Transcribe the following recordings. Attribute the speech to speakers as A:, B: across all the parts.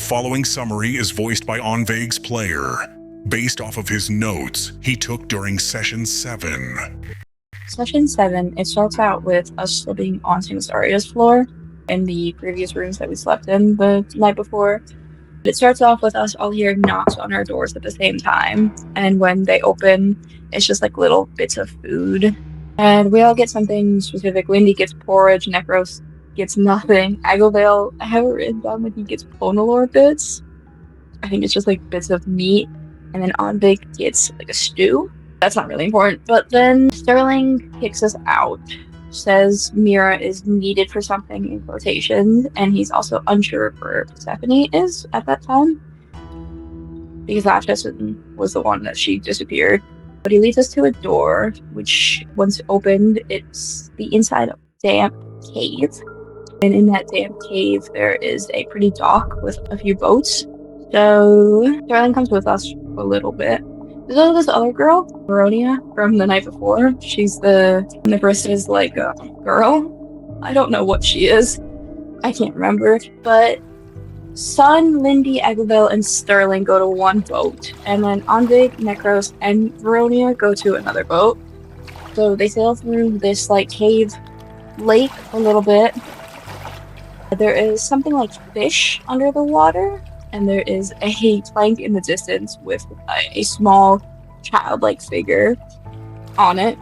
A: following summary is voiced by Annveig's player, based off of his notes he took during Session 7.
B: Session 7, it starts out with us sleeping on Singsaria's floor in the previous rooms that we slept in the night before. It starts off with us all hearing knocks on our doors at the same time, and when they open, it's just like little bits of food. And we all get something specific. Lindi gets porridge, Necros gets nothing. Agilvale, I have it written down like he gets Ponalor bits. I think it's just like bits of meat. And then Annveig gets like a stew. That's not really important. But then Sterling kicks us out. Says Mira is needed for something in quotations, and he's also unsure of where Persephone is at that time. Because Latchison was the one that she disappeared. But he leads us to a door, which once opened, it's the inside of a damp cave. And in that damp cave, there is a pretty dock with a few boats. So Sterling comes with us for a little bit. There's also this other girl, Veronia, from the night before. She's the Nebrista's girl. I don't know what she is. I can't remember. But Sun, Lindi, Agilvale, and Sterling go to one boat. And then Annveig, Necros, and Veronia go to another boat. So they sail through this cave lake a little bit. There is something like fish under the water. And there is a plank in the distance with a small childlike figure on it,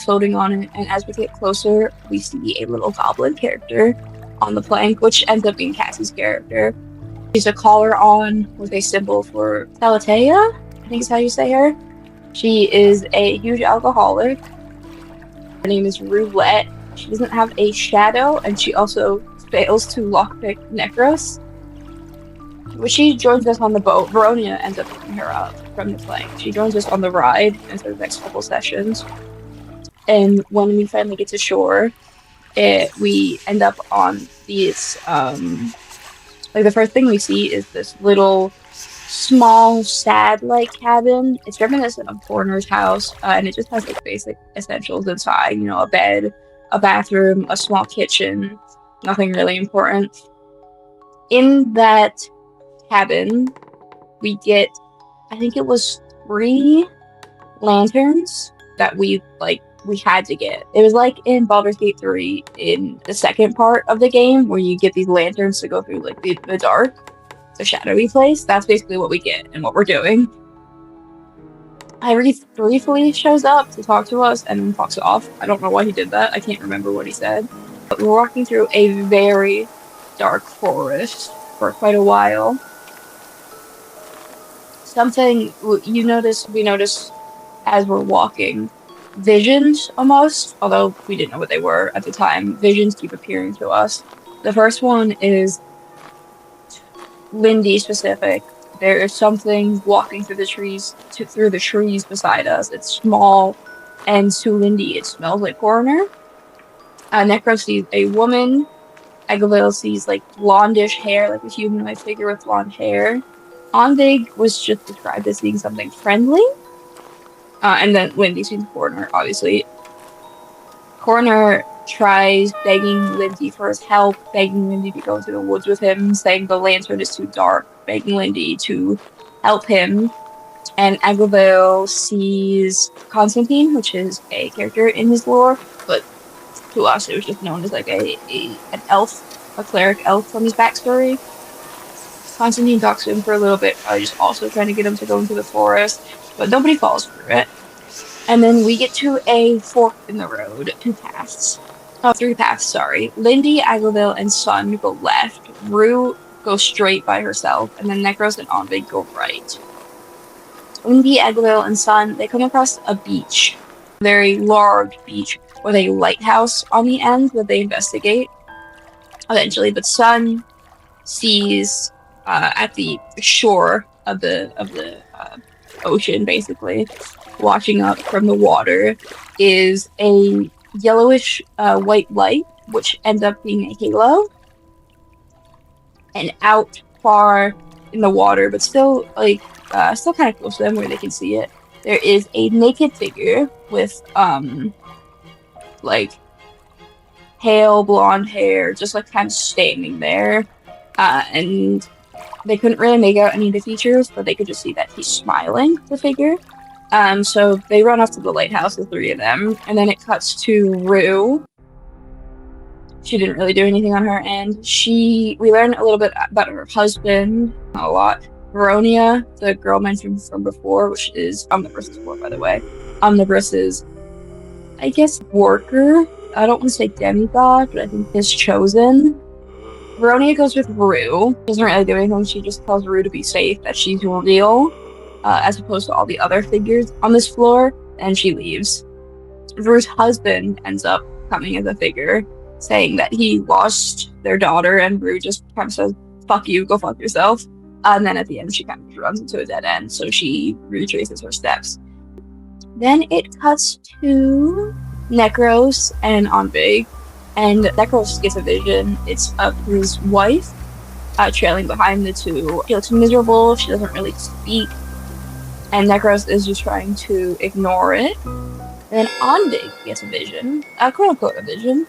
B: floating on it. And as we get closer, we see a little goblin character on the plank, which ends up being Cassie's character. She's a collar on with a symbol for Teletea, I think is how you say her. She is a huge alcoholic. Her name is Roulette. She doesn't have a shadow, and she also fails to lockpick Necros. When she joins us on the boat, Veronia ends up picking her up from the plank. She joins us on the ride into the next couple sessions. And when we finally get to shore, we end up on these, the first thing we see is this little, small, sad-like cabin. It's reminiscent of Coroner's house, and it just has, basic essentials inside. A bed, a bathroom, a small kitchen, nothing really important. In that cabin, we get, I think it was 3 lanterns that we had to get. It was like in Baldur's Gate 3 in the second part of the game where you get these lanterns to go through the dark, the shadowy place. That's basically what we get and what we're doing. Hirieth briefly shows up to talk to us and then fucks off. I don't know why he did that. I can't remember what he said. But we're walking through a very dark forest for quite a while. Something we notice as we're walking, visions almost, although we didn't know what they were at the time. Visions keep appearing to us. The first one is Lindi specific. There is something walking through the trees beside us. It's small, and to Lindi it smells like coroner. Necro sees a woman. Agilvale sees blondish hair, like a humanoid figure with blonde hair. Annveig was just described as being something friendly. And then Lindi sees Coroner, obviously. Coroner tries begging Lindi for his help, begging Lindi to go into the woods with him, saying the lantern is too dark, begging Lindi to help him. And Agilvale sees Constantine, which is a character in his lore, but to us it was just known as an elf, a cleric elf from his backstory. Constantine talks to him for a little bit, probably just also trying to get him to go into the forest, but nobody falls for it. And then we get to a fork in the road, 3 paths, Lindi, Agilvale, and Sun go left. Rue goes straight by herself, and then Necros and Annveig go right. Lindi, Agilvale, and Sun, they come across a beach, a very large beach with a lighthouse on the end that they investigate eventually. But Sun sees at the shore of the ocean, basically, watching up from the water, is a yellowish white light, which ends up being a halo. And out far in the water, but still kind of close to them where they can see it, there is a naked figure with pale blonde hair, just kind of standing there. And they couldn't really make out any of the features, but they could just see that he's smiling, the figure. So they run off to the lighthouse, the three of them, and then it cuts to Rue. She didn't really do anything on her end. We learn a little bit about her husband, not a lot. Veronia, the girl mentioned from before, which is Omnibrus's floor, by the way. Omnibrus's, I guess, worker. I don't want to say demigod, but I think is chosen. Veronia goes with Rue. Doesn't really do anything. She just tells Rue to be safe, that she's real, as opposed to all the other figures on this floor, and she leaves. Rue's husband ends up coming as a figure, saying that he lost their daughter, and Rue just kind of says, "Fuck you, go fuck yourself." And then at the end, she kind of just runs into a dead end, so she retraces her steps. Then it cuts to Necros and Annveig, and Necros gets a vision. It's of his wife trailing behind the two. She looks miserable, she doesn't really speak, and Necros is just trying to ignore it. And then Annveig gets a vision, quote-unquote a vision.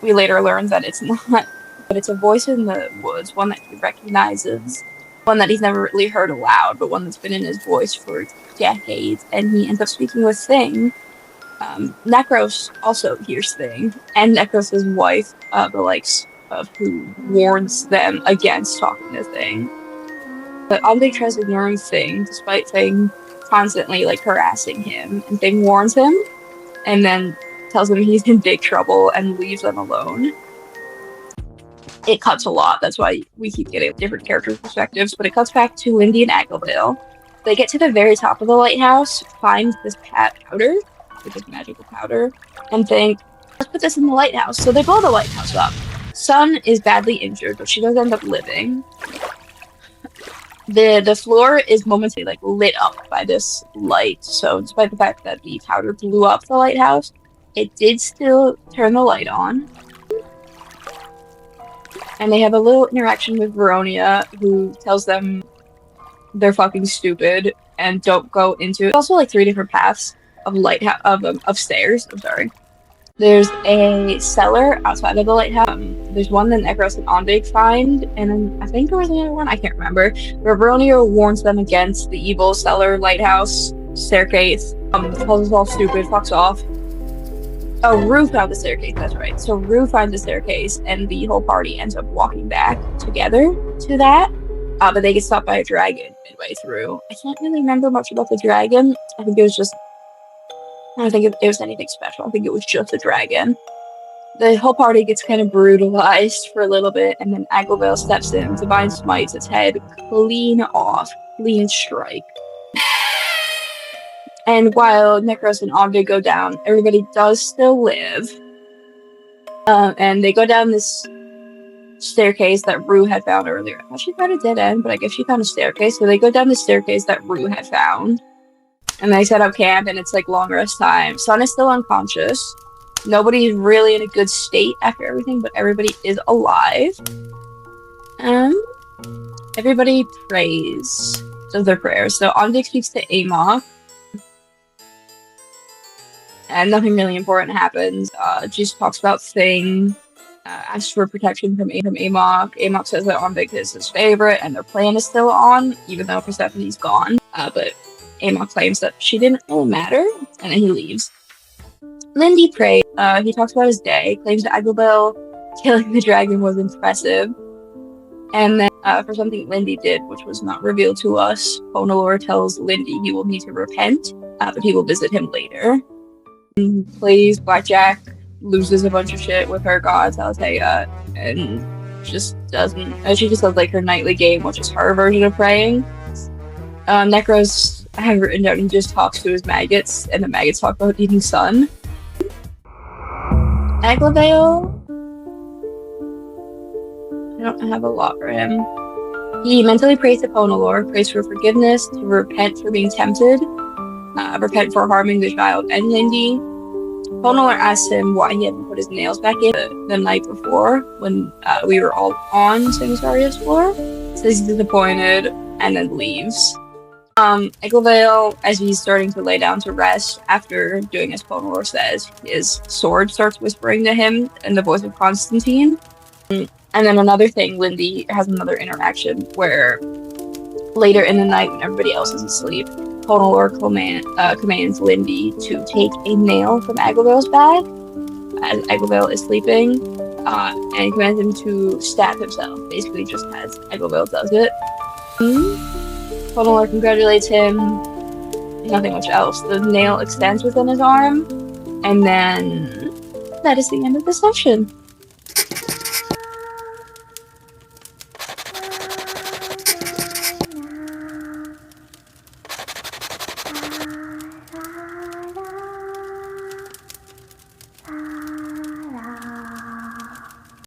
B: We later learn that it's not, but it's a voice in the woods, one that he recognizes, one that he's never really heard aloud, but one that's been in his voice for decades, and he ends up speaking with Thing. Necros also hears Thing, and Necros' wife, the likes of who warns them against talking to Thing. But Annveig tries ignoring Thing, despite Thing constantly harassing him, and Thing warns him, and then tells him he's in big trouble and leaves them alone. It cuts a lot, that's why we keep getting different character perspectives, but it cuts back to Lindi and Annveig. They get to the very top of the lighthouse, find this powder, which is magical powder, and think, let's put this in the lighthouse. So they blow the lighthouse up. Sun is badly injured, but she does end up living. The floor is momentarily lit up by this light, so despite the fact that the powder blew up the lighthouse, it did still turn the light on. And they have a little interaction with Veronia, who tells them they're fucking stupid and don't go into it. Also, 3 different paths of stairs. I'm sorry. There's a cellar outside of the lighthouse. There's one that Necros and Annveig find, and then I think there was another one. I can't remember. Where Veronia warns them against the evil cellar lighthouse staircase. Calls us all stupid. Fucks off. Oh, Rue found the staircase, that's right. So Rue finds the staircase, and the whole party ends up walking back together to that. But they get stopped by a dragon midway through. I can't really remember much about the dragon. I think it was just... I don't think it was anything special. I think it was just a dragon. The whole party gets kind of brutalized for a little bit, and then Annveig steps in. Divine smites its head clean off. Clean strike. And while Necros and Annveig go down, everybody does still live. And they go down this staircase that Rue had found earlier. I thought she found a dead end, but I guess she found a staircase. So they go down the staircase that Rue had found. And they set up camp, and it's long rest time. Sun is still unconscious. Nobody's really in a good state after everything, but everybody is alive. Everybody prays. Does their prayers. So Annveig speaks to Amok. And nothing really important happens. Just talks about Thing. Asks for protection from Amok. Amok says that Annveig is his favorite, and their plan is still on, even though Persephone's gone. But Amok claims that she didn't really matter, and then he leaves. Lindi prays. He talks about his day, claims that Annveig killing the dragon was impressive. And then for something Lindi did, which was not revealed to us, Ponalor tells Lindi he will need to repent, but he will visit him later. He plays blackjack, loses a bunch of shit with her gods, Altea, and just doesn't... She just does her nightly game, which is her version of praying. Necros, I have written down, he just talks to his maggots, and the maggots talk about eating sun. Annveig, I don't have a lot for him. He mentally prays to Ponalor, prays for forgiveness, to repent for being tempted, repent for harming the child and Lindi. Ponalor asks him why he hadn't put his nails back in the night before, when we were all on Samusaria's floor. Says he's disappointed, and then leaves. Annveig, as he's starting to lay down to rest, after doing as Ponalor says, his sword starts whispering to him in the voice of Constantine. And then another thing, Lindi has another interaction where later in the night, when everybody else is asleep, Honolor commands Lindi to take a nail from Aglavel's bag as Aglavel is sleeping, and commands him to stab himself, basically just as Aglavel does it. Honolor congratulates him. Nothing much else. The nail extends within his arm, and then that is the end of the session.